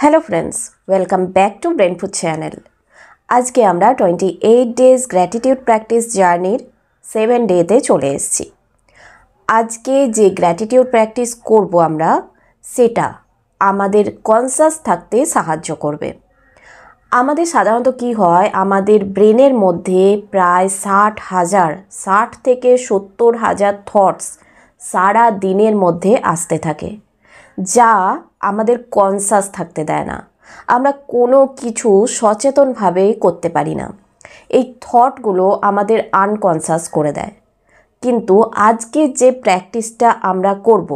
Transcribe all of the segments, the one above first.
Hello friends, welcome back to brain food channel. আজকে আমরা 28 days gratitude practice জার্নির 7 ডেতে চলে এসেছি। আজকে যে গ্র্যাটিটিউড প্র্যাকটিস করব আমরা, সেটা আমাদের কনসাস থাকতে সাহায্য করবে। আমাদের সাধারণত কি হয়, আমাদের ব্রেনের মধ্যে প্রায় 60 থেকে 70,000 থটস সারা দিনের মধ্যে আসতে থাকে, যা আমাদের কনসাস থাকতে দেয় না। আমরা কোনো কিছু সচেতনভাবে করতে পারি না। এই থটগুলো আমাদের আনকনসাস করে দেয়। কিন্তু আজকে যে প্র্যাকটিসটা আমরা করব,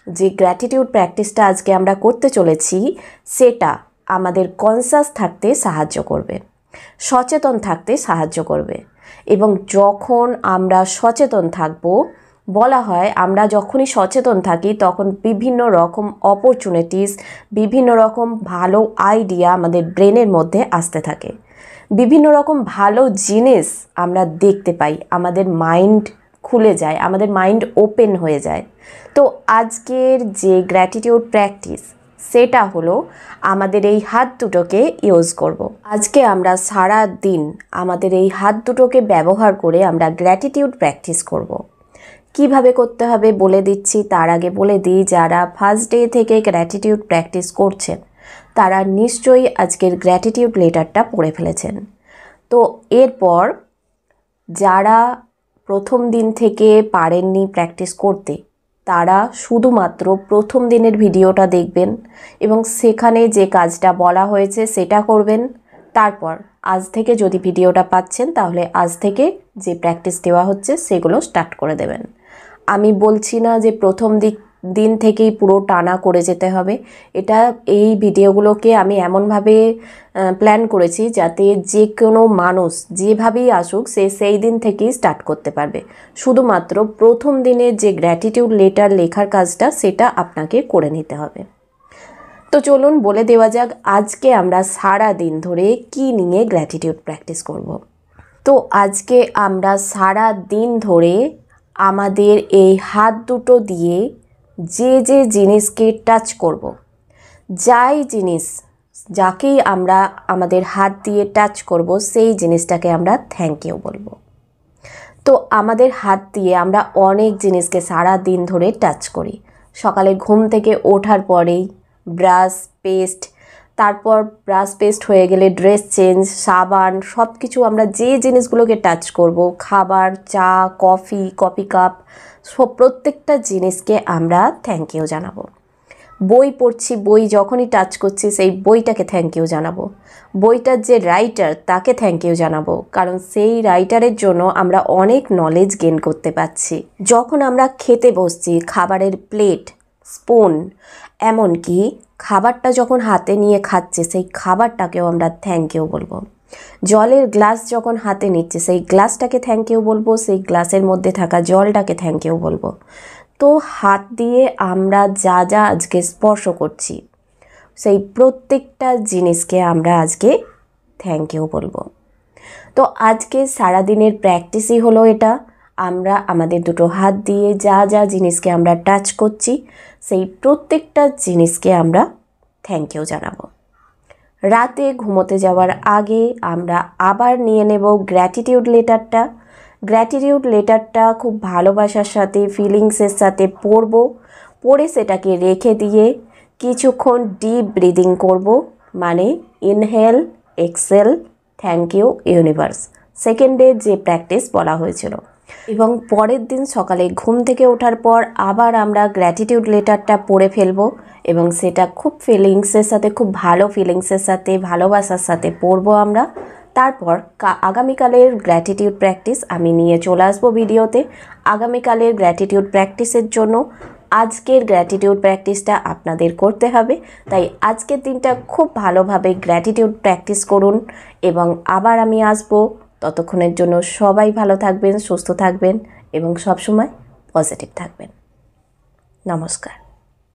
যে গ্র্যাটিটিউড প্র্যাকটিসটা আজকে আমরা করতে চলেছি, সেটা আমাদের কনসাস থাকতে সাহায্য করবে, সচেতন থাকতে সাহায্য করবে। এবং যখন আমরা সচেতন থাকব, বলা হয় আমরা যখনই সচেতন থাকি তখন বিভিন্ন রকম অপরচুনিটিস, বিভিন্ন রকম ভালো আইডিয়া আমাদের ব্রেনের মধ্যে আসতে থাকে। বিভিন্ন রকম ভালো জিনিস আমরা দেখতে পাই, আমাদের মাইন্ড খুলে যায়, আমাদের মাইন্ড ওপেন হয়ে যায়। তো আজকের যে গ্র্যাটিটিউড প্র্যাকটিস, সেটা হলো আমাদের এই হাত দুটোকে ইউজ করব। আজকে আমরা সারা দিন আমাদের এই হাত দুটোকে ব্যবহার করে আমরা গ্র্যাটিটিউড প্র্যাকটিস করব। কিভাবে করতে হবে বলে দিচ্ছি। তার আগে বলে দিই, যারা ফার্স্ট ডে থেকে গ্র্যাটিটিউড প্র্যাকটিস করছেন তারা নিশ্চয়ই আজকের গ্র্যাটিটিউড লেটারটা পড়ে ফেলেছেন। তো এরপর যারা প্রথম দিন থেকে পারেননি প্র্যাকটিস করতে, তারা শুধুমাত্র প্রথম দিনের ভিডিওটা দেখবেন এবং সেখানে যে কাজটা বলা হয়েছে সেটা করবেন। তারপর আজ থেকে যদি ভিডিওটা পাচ্ছেন, তাহলে আজ থেকে যে প্র্যাকটিস দেওয়া হচ্ছে সেগুলো স্টার্ট করে দেবেন। আমি বলছি না যে প্রথম দিন থেকেই পুরো টানা করে যেতে হবে। এই ভিডিওগুলোকে আমি এমনভাবে প্ল্যান করেছি যাতে যে কোনো মানুষ যেভাবেই আসুক সে সেই দিন থেকেই স্টার্ট করতে পারবে। শুধুমাত্র প্রথম দিনের যে গ্র্যাটিটিউড লেটার লেখার কাজটা, সেটা আপনাকে করে নিতে হবে। তো চলুন বলে দেওয়া যাক, আজকে আমরা সারা দিন ধরে কি নিয়ে গ্র্যাটিটিউড প্র্যাকটিস করব। তো আজকে আমরা সারা দিন ধরে আমাদের এই হাত দুটো দিয়ে যে যে জিনিসকে টাচ করব, যাকেই আমরা আমাদের হাত দিয়ে টাচ করব, সেই জিনিসটাকে আমরা থ্যাংক ইউ বলবো। তো আমাদের হাত দিয়ে আমরা অনেক জিনিসকে সারা দিন ধরে টাচ করি। সকালে ঘুম থেকে ওঠার পরেই ব্রাশ পেস্ট, তারপর ব্রাশ পেস্ট হয়ে গেলে ড্রেস চেঞ্জ, সাবান, সব কিছু আমরা যে জিনিসগুলোকে টাচ করব, খাবার, চা, কফি কাপ, প্রত্যেকটা জিনিসকে আমরা থ্যাংক ইউ জানাবো। বই পড়ছি, বই যখনই টাচ করছি সেই বইটাকে থ্যাংক ইউ জানাবো। বইটার যে রাইটার তাকে থ্যাংক ইউ জানাবো, কারণ সেই রাইটারের জন্য আমরা অনেক নলেজ গেইন করতে পারছি। যখন আমরা খেতে বসছি, খাবারের প্লেট, স্পুন, এমনকি খাবারটা যখন হাতে নিয়ে খাচ্ছে সেই খাবারটাকেও আমরা থ্যাংক ইউ বলবো। জলের গ্লাস যখন হাতে নিচ্ছে সেই গ্লাসটাকে থ্যাংক ইউ বলবো, সেই গ্লাসের মধ্যে থাকা জলটাকে থ্যাংক ইউ বলবো। তো হাত দিয়ে আমরা যা যা আজকে স্পর্শ করছি, সেই প্রত্যেকটা জিনিসকে আমরা আজকে থ্যাংক ইউ বলবো। তো আজকে সারাদিনের প্র্যাকটিসই হলো এটা। আমরা আমাদের দুটো হাত দিয়ে যা যা জিনিসকে আমরা টাচ করছি, সেই প্রত্যেকটা জিনিসকে আমরা থ্যাংক ইউ জানাবো। রাতে ঘুমোতে যাওয়ার আগে আমরা আবার নিয়ে নেব গ্র্যাটিটিউড লেটারটা। গ্র্যাটিটিউড লেটারটা খুব ভালোবাসার সাথে, ফিলিংসের সাথে পড়ে সেটাকে রেখে দিয়ে কিছুক্ষণ ডিপ ব্রিদিং করব, মানে inhale, exhale, thank you universe, সেকেন্ডের যে প্র্যাকটিস বলা হয়েছিল। এবং পরের দিন সকালে ঘুম থেকে ওঠার পর আবার আমরা গ্র্যাটিটিউড লেটারটা পড়ে ফেলবো এবং সেটা খুব ফিলিংসের সাথে, খুব ভালো ফিলিংসের সাথে, ভালোবাসার সাথে পড়বো আমরা। তারপর আগামীকালের গ্র্যাটিটিউড প্র্যাকটিস আমি নিয়ে চলে আসবো ভিডিওতে। আগামীকালের গ্র্যাটিটিউড প্র্যাকটিসের জন্য আজকের গ্র্যাটিটিউড প্র্যাকটিসটা আপনাদের করতে হবে। তাই আজকের দিনটা খুব ভালোভাবে গ্র্যাটিটিউড প্র্যাকটিস করুন এবং আবার আমি আসবো। ততক্ষণের জন্য সবাই ভালো থাকবেন, সুস্থ থাকবেন এবং সবসময় পজিটিভ থাকবেন। নমস্কার।